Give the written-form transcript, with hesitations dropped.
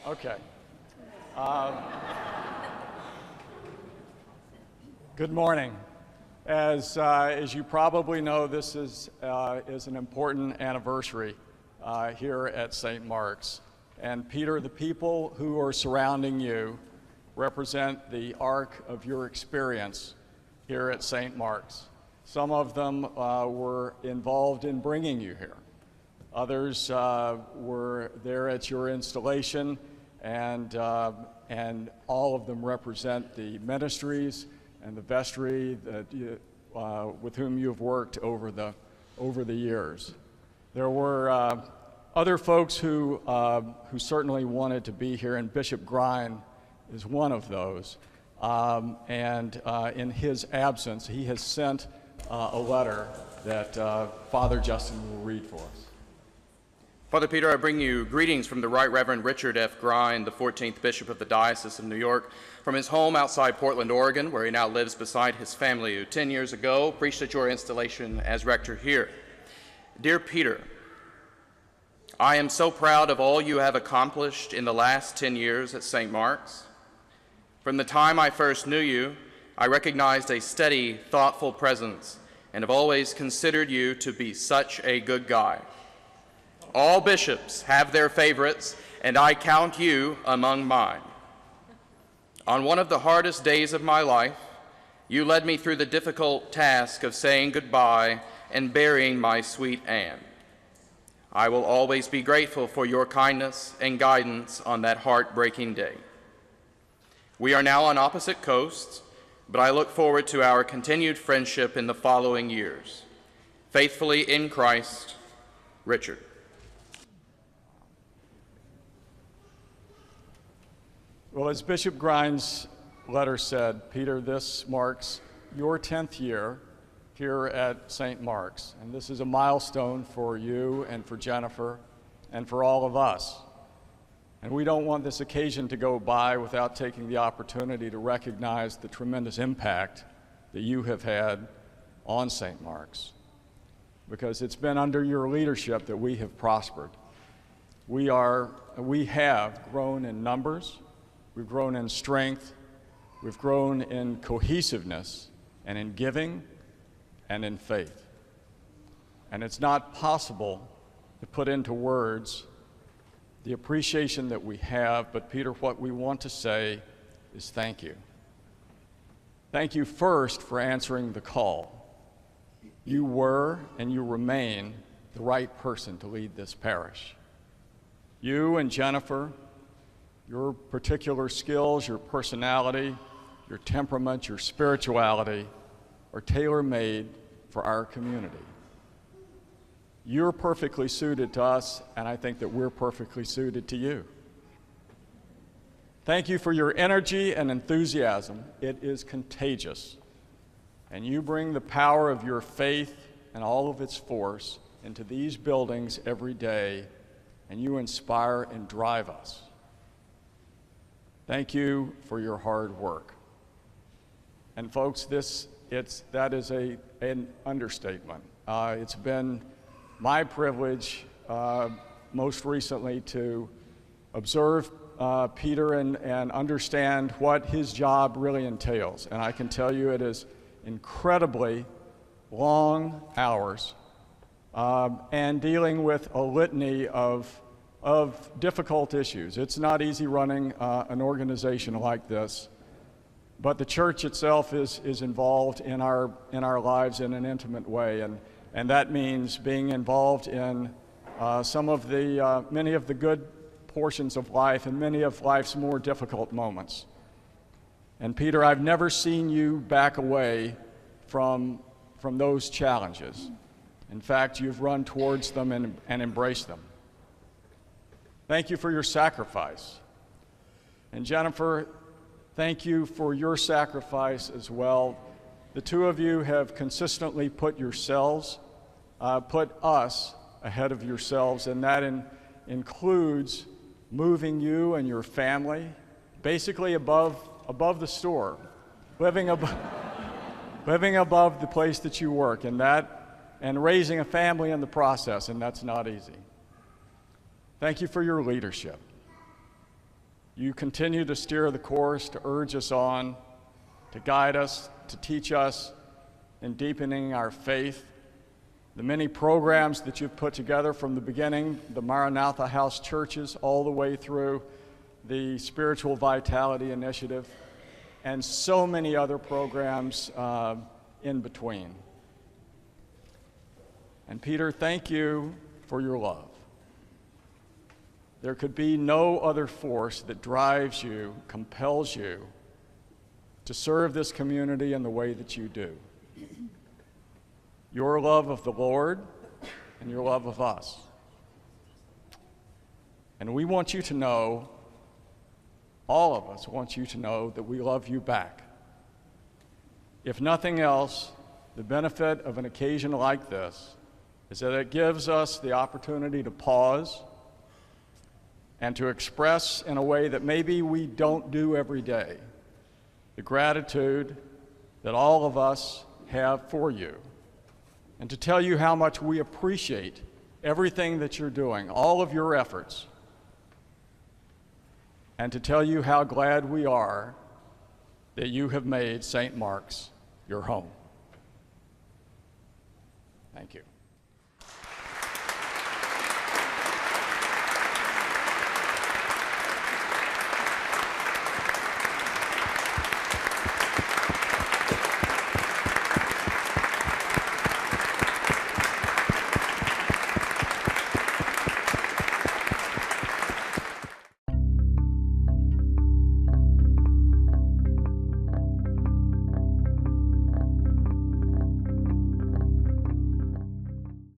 Okay. Good morning. As you probably know, this is an important anniversary here at St. Mark's. And Peter, the people who are surrounding you represent the arc of your experience here at St. Mark's. Some of them were involved in bringing you here. Others were there at your installation, and all of them represent the ministries and the vestry that with whom you've worked over the years. There were other folks who certainly wanted to be here, and Bishop Grind is one of those. In his absence, he has sent a letter that Father Justin will read for us. Father Peter, I bring you greetings from the Right Reverend Richard F. Grind, the 14th Bishop of the Diocese of New York, from his home outside Portland, Oregon, where he now lives beside his family, who 10 years ago preached at your installation as rector here. Dear Peter, I am so proud of all you have accomplished in the last 10 years at St. Mark's. From the time I first knew you, I recognized a steady, thoughtful presence and have always considered you to be such a good guy. All bishops have their favorites, and I count you among mine. On one of the hardest days of my life, you led me through the difficult task of saying goodbye and burying my sweet Anne. I will always be grateful for your kindness and guidance on that heartbreaking day. We are now on opposite coasts, but I look forward to our continued friendship in the following years. Faithfully in Christ, Richard. Well, as Bishop Grind's letter said, Peter, this marks your 10th year here at St. Mark's, and this is a milestone for you and for Jennifer and for all of us. And we don't want this occasion to go by without taking the opportunity to recognize the tremendous impact that you have had on St. Mark's, because it's been under your leadership that we have prospered. We have grown in numbers, we've grown in strength, we've grown in cohesiveness and in giving and in faith. And it's not possible to put into words the appreciation that we have, but Peter, what we want to say is thank you. Thank you first for answering the call. You were and you remain the right person to lead this parish. You and Jennifer, your particular skills, your personality, your temperament, your spirituality are tailor-made for our community. You're perfectly suited to us, and I think that we're perfectly suited to you. Thank you for your energy and enthusiasm. It is contagious, and you bring the power of your faith and all of its force into these buildings every day, and you inspire and drive us. Thank you for your hard work. And folks, that is an understatement. It's been my privilege most recently to observe Peter and understand what his job really entails. And I can tell you it is incredibly long hours and dealing with a litany of difficult issues. It's not easy running an organization like this, but the church itself is involved in our lives in an intimate way, and that means being involved in many of the good portions of life and many of life's more difficult moments. And Peter, I've never seen you back away from those challenges. In fact, you've run towards them and embraced them. Thank you for your sacrifice. And Jennifer, thank you for your sacrifice as well. The two of you have consistently put us ahead of yourselves, and that includes moving you and your family basically above the store, living above the place that you work, and raising a family in the process, and that's not easy. Thank you for your leadership. You continue to steer the course, to urge us on, to guide us, to teach us in deepening our faith. The many programs that you've put together from the beginning, the Maranatha House churches, all the way through the Spiritual Vitality Initiative, and so many other programs in between. And Peter, thank you for your love. There could be no other force that drives you, compels you to serve this community in the way that you do. Your love of the Lord and your love of us. And we want you to know, all of us want you to know that we love you back. If nothing else, the benefit of an occasion like this is that it gives us the opportunity to pause and to express in a way that maybe we don't do every day the gratitude that all of us have for you, and to tell you how much we appreciate everything that you're doing, all of your efforts, and to tell you how glad we are that you have made St. Mark's your home. Thank you.